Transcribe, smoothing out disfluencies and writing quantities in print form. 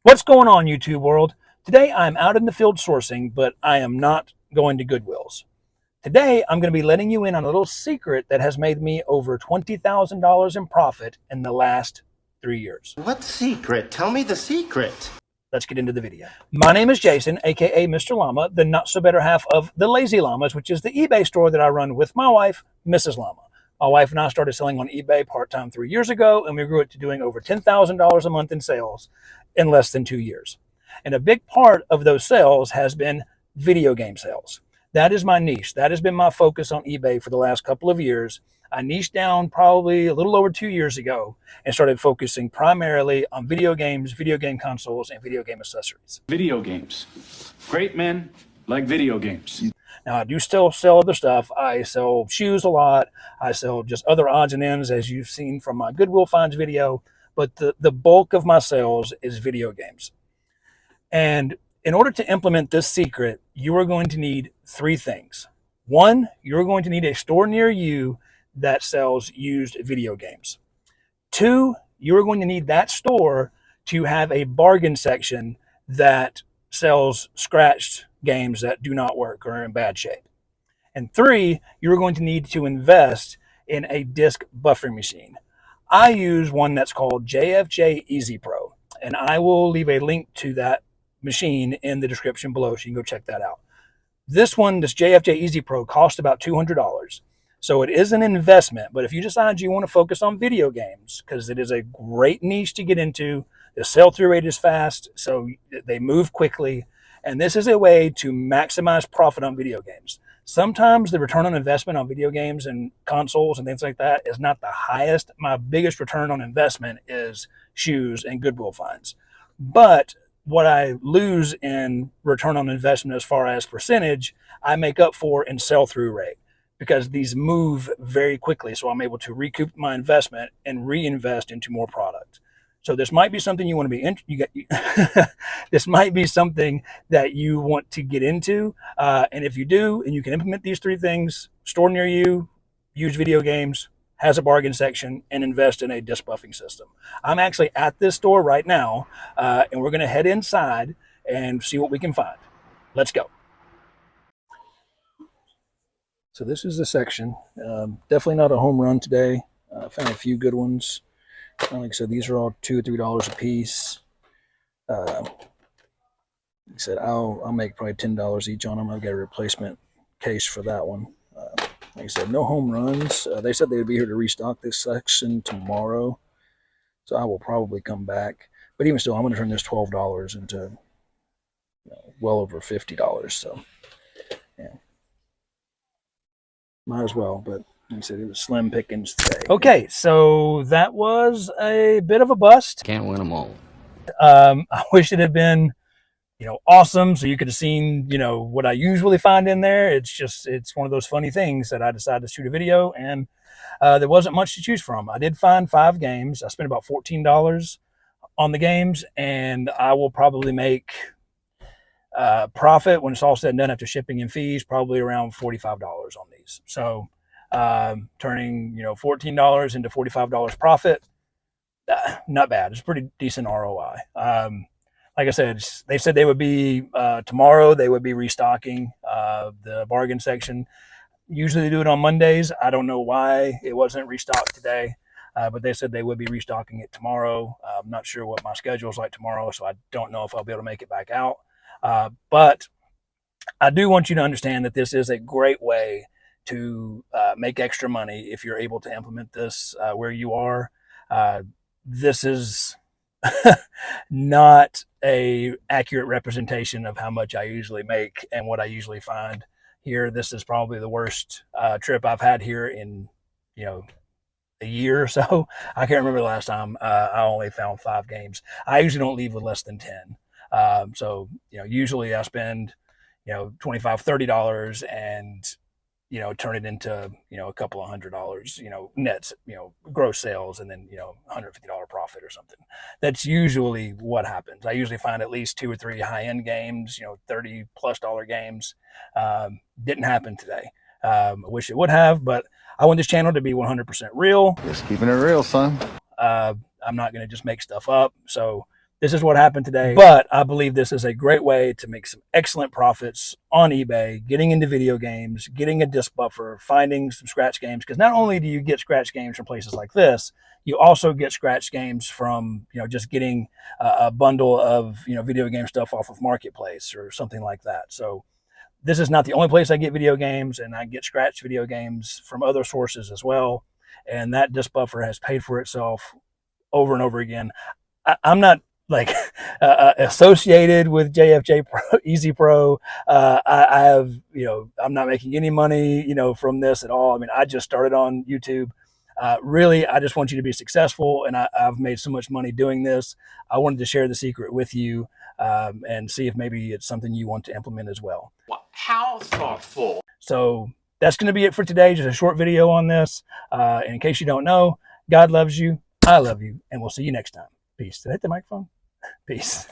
What's going on, YouTube world? Today I'm out in the field sourcing, but I am not going to Goodwill's. Today I'm going to be letting you in on a little secret that has made me over $20,000 in profit in the last 3 years. What secret? Tell me the secret. Let's get into the video. My name is Jason, aka Mr. Llama, the not so better half of the Lazy Llamas, which is the eBay store that I run with my wife, Mrs. Llama. My wife and I started selling on eBay part-time 3 years ago, and we grew it to doing over $10,000 a month in sales in less than 2 years. And a big part of those sales has been video game sales. That is my niche. That has been my focus on eBay for the last couple of years. I niched down probably a little over 2 years ago and started focusing primarily on video games, video game consoles, and video game accessories. Video games. Great men like video games. Now, I do still sell other stuff. I sell shoes a lot. I sell just other odds and ends, as you've seen from my Goodwill Finds video. But the bulk of my sales is video games. And in order to implement this secret, you are going to need 3 things. 1, you're going to need a store near you that sells used video games. 2, you're going to need that store to have a bargain section that sells scratched games that do not work or are in bad shape. And 3, you're going to need to invest in a disk buffering machine. I use one that's called JFJ Easy Pro, and I will leave a link to that machine in the description below so you can go check that out. This one, this JFJ Easy Pro, costs about $200. So it is an investment, but if you decide you want to focus on video games, because it is a great niche to get into, the sell-through rate is fast, so they move quickly, and this is a way to maximize profit on video games. Sometimes the return on investment on video games and consoles and things like that is not the highest. My biggest return on investment is shoes and Goodwill finds. But what I lose in return on investment as far as percentage, I make up for in sell-through rate, because these move very quickly. So I'm able to recoup my investment and reinvest into more product. So this might be something you want to be this might be something that you want to get into. And if you do, and you can implement these 3 things: store near you, use video games, has a bargain section, and invest in a disk buffing system. I'm actually at this store right now, and we're going to head inside and see what we can find. Let's go. So this is the section. Definitely not a home run today. Found a few good ones. Like I said, these are all $2 or $3 a piece. Like I said, I'll make probably $10 each on them. I've got a replacement case for that one. Like I said, no home runs. They said they would be here to restock this section tomorrow, so I will probably come back. But even still, I'm going to turn this $12 into well over $50. So, yeah, might as well. But like I said, it was slim pickings today. Okay, so that was a bit of a bust. Can't win them all. I wish it had been, awesome, so you could have seen, what I usually find in there. It's one of those funny things that I decided to shoot a video, and there wasn't much to choose from. I did find 5 games. I spent about $14 on the games, and I will probably make profit when it's all said and done after shipping and fees, probably around $45 on these. So turning $14 into $45 profit, not bad. It's pretty decent ROI. Like I said, they said they would be tomorrow. They would be restocking the bargain section. Usually they do it on Mondays. I don't know why it wasn't restocked today, but they said they would be restocking it tomorrow. I'm not sure what my schedule is like tomorrow, so I don't know if I'll be able to make it back out. But I do want you to understand that this is a great way to make extra money if you're able to implement this where you are. This is not a accurate representation of how much I usually make and what I usually find here. This is probably the worst trip I've had here in a year or so. I can't remember the last time I only found 5 games. I usually don't leave with less than 10. So usually I spend $25, $30 and turn it into a couple of $100, nets, gross sales, and then $150 profit or something. That's usually what happens. I usually find at least 2 or 3 high-end games, $30+ games. Didn't happen today. I wish it would have, but I want this channel to be 100% real. Just keeping it real, son. I'm not going to just make stuff up. So This is what happened today. But I believe this is a great way to make some excellent profits on eBay, getting into video games, getting a disc buffer, finding some scratch games. Because not only do you get scratch games from places like this, you also get scratch games from, just getting a bundle of, video game stuff off of Marketplace or something like that. So this is not the only place I get video games, and I get scratch video games from other sources as well. And that disc buffer has paid for itself over and over again. I'm not like associated with JFJ Pro, Easy Pro. I have, I'm not making any money, from this at all. I mean, I just started on YouTube. Really, I just want you to be successful, and I've made so much money doing this. I wanted to share the secret with you and see if maybe it's something you want to implement as well. How thoughtful. So that's going to be it for today. Just a short video on this. And in case you don't know, God loves you, I love you, and we'll see you next time. Peace. Did I hit the microphone? Peace.